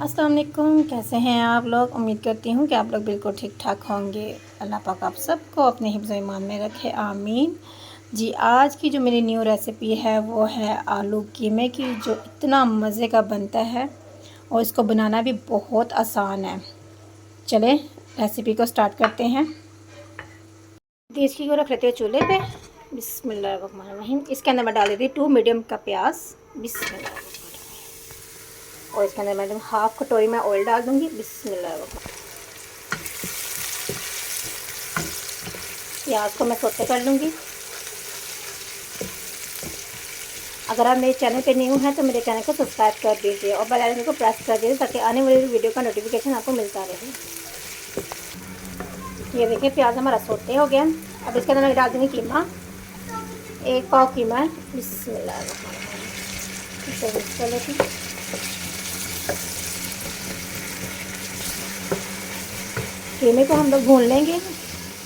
अस्सलाम वालेकुम, कैसे हैं आप लोग। उम्मीद करती हूँ कि आप लोग बिल्कुल ठीक ठाक होंगे। अल्लाह पाक आप सबको अपने हिफ्ज़ ईमान में रखे, आमीन। जी, आज की जो मेरी न्यू रेसिपी है वो है आलू कीमे की, जो इतना मज़े का बनता है और इसको बनाना भी बहुत आसान है। चलें रेसिपी को स्टार्ट करते हैं। देसी घी को रख लेते हैं चूल्हे पे। बिस्मिल्लाहिर्रहमानिर्रहीम। इसके अंदर मैं डाल देती हूँ 2 मीडियम का प्याज। बिस्मिल्लाह। और इसके अंदर मैं हाफ कटोरी में ऑयल डाल दूँगी। बिस्मिल्लाह। प्याज को मैं सौते कर लूँगी। अगर आप मेरे चैनल पे न्यू हैं तो मेरे चैनल को सब्सक्राइब कर दीजिए और बेल आइकन को प्रेस कर दीजिए ताकि आने वाली वीडियो का नोटिफिकेशन आपको मिलता रहे। ये देखिए प्याज हमारा सौते हो गया। अब इसके अंदर मैं डाल दूँगी कीमा, 1 पाव कीमा है। बिस्मिल्लाह। इसे मिक्स कर लेती हूँ। कीमे को हम लोग भून लेंगे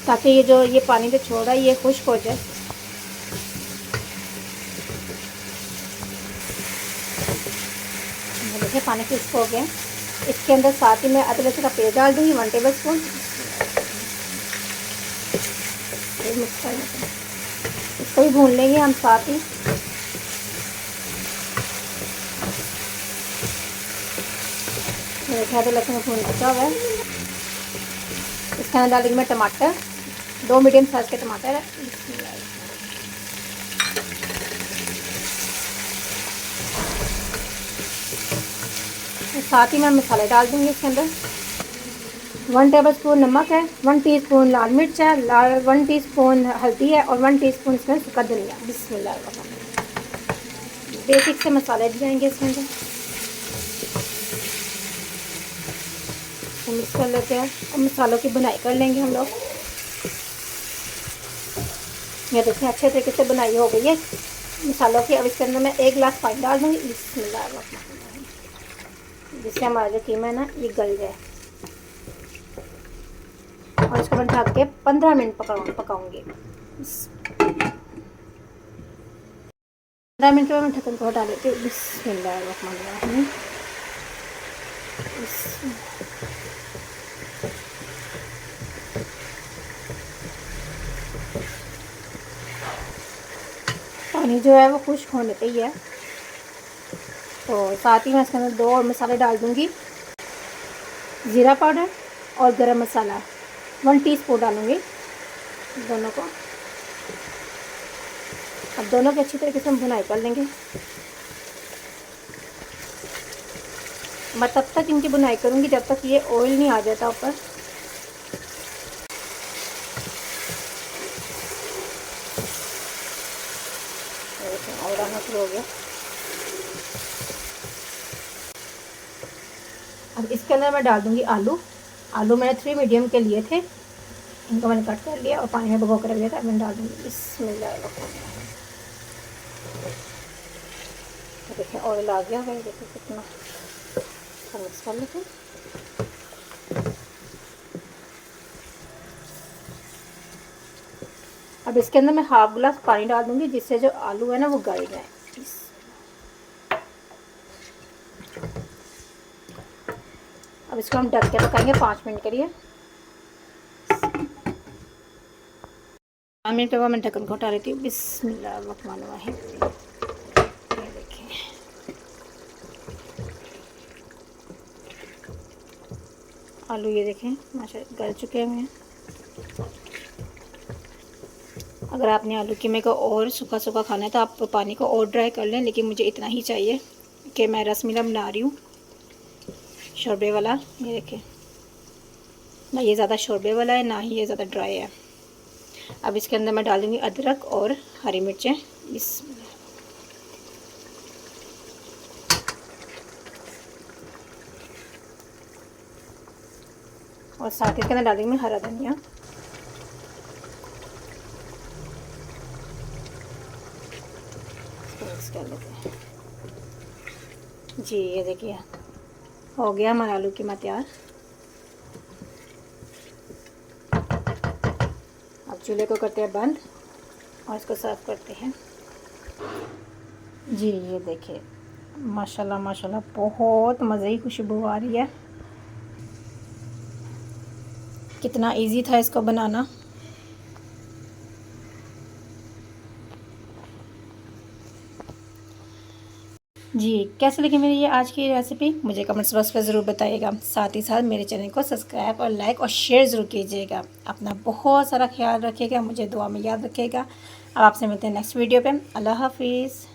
ताकि ये जो ये पानी जो छोड़ रहा है ये खुश्क हो जाए। देखिए पानी खुश्क हो गया। इसके अंदर साथ ही मैं अदरक का पेस्ट डाल दूँगी 1 टेबल स्पून। मिक्स कर लेते हैं, इसको भी भून लेंगे हम साथ ही। देखिए अदरक लहसुन भून चुका हुआ है। इसके अंदर डालेंगे मैं टमाटर, 2 मीडियम साइज़ के टमाटर है। साथ ही मैं मसाले डाल दूँगी इसके अंदर। 1 टेबल स्पून नमक है, 1 टीस्पून लाल मिर्च है, 1 टीस्पून हल्दी है और 1 टीस्पून इसमें सूखा धनिया। बिस्मिल्लाह। बेसिक से मसाले जाएंगे इसके अंदर। मिक्स कर लेते हैं और मसालों की बुनाई कर लेंगे हम लोग। ये देखिए अच्छे तरीके से बुनाई हो गई है मसालों की। अब इसके अंदर मैं 1 गिलास पानी डाल दूँगी। बिस्मिल्लाह, जिससे हमारा जो कीमा है ना ये गल जाए। और इसको मैं ढक के 15 मिनट पकाऊंगी। 15 मिनट के बाद मैं ढक्कन को हटा लेती हूँ। बिस्मिल्लाहिर्रहमानिर्रहीम। पानी जो है वो खुश्क होने पे ही है। तो साथ ही मैं इसके अंदर 2 और मसाले डाल दूँगी। ज़ीरा पाउडर और गरम मसाला 1 टीस्पून डालूँगी दोनों को। अब दोनों की अच्छी तरीके से हम भुनाई कर लेंगे। मैं तब तक इनकी बुनाई करूँगी जब तक ये ऑयल नहीं आ जाता ऊपर। ऑयल आना शुरू हो गया। अब इसके अंदर मैं डाल दूँगी आलू। आलू मैंने 3 मीडियम के लिए थे, इनको मैंने कट कर लिया और पानी में भिगो कर रख दिया था। मैं डाल दूँगी। बिस्मिल्लाह। देखिए ऑयल आ गया है, देखिए कितना। मिक्स कर लेते हैं। अब इसके अंदर मैं हाफ गिलास पानी डाल दूँगी जिससे जो आलू है ना वो गल जाए। अब इसको हम ढक के पकाएंगे 5 मिनट के लिए। 5 मिनट के बाद मैं ढक्कन को हटा लेती हूँ। बिस्मिल्लाहिर्रहमानिर्रहीम। ये देखिए आलू, ये देखें माशाल्लाह गल चुके हैं। अगर आपने आलू कीमे को और सूखा सूखा खाना है तो आप पानी को और ड्राई कर लें, लेकिन मुझे इतना ही चाहिए कि मैं रसमिला बना रही हूँ, शोरबे वाला। ये देखें ना ये ज़्यादा शोरबे वाला है ना ही ये ज़्यादा ड्राई है। अब इसके अंदर मैं डालूँगी अदरक और हरी मिर्चें। और साथ ही इसके अंदर डालूँगी मैं हरा धनिया। मिक्स कर लेते हैं। जी ये देखिए हो गया हमारा आलू कीमा तैयार। अब चूल्हे को करते हैं बंद और इसको सर्व करते हैं। जी ये देखिए माशाल्लाह माशाल्लाह बहुत मज़े की खुशबू आ रही है। कितना इजी था इसको बनाना। जी कैसे लगी मेरी ये आज की रेसिपी, मुझे कमेंट्स बॉक्स पर ज़रूर बताइएगा। साथ ही साथ मेरे चैनल को सब्सक्राइब और लाइक और शेयर ज़रूर कीजिएगा। अपना बहुत सारा ख्याल रखिएगा, मुझे दुआ में याद रखिएगा। अब आपसे मिलते हैं नेक्स्ट वीडियो पे। अल्लाह हाफिज़।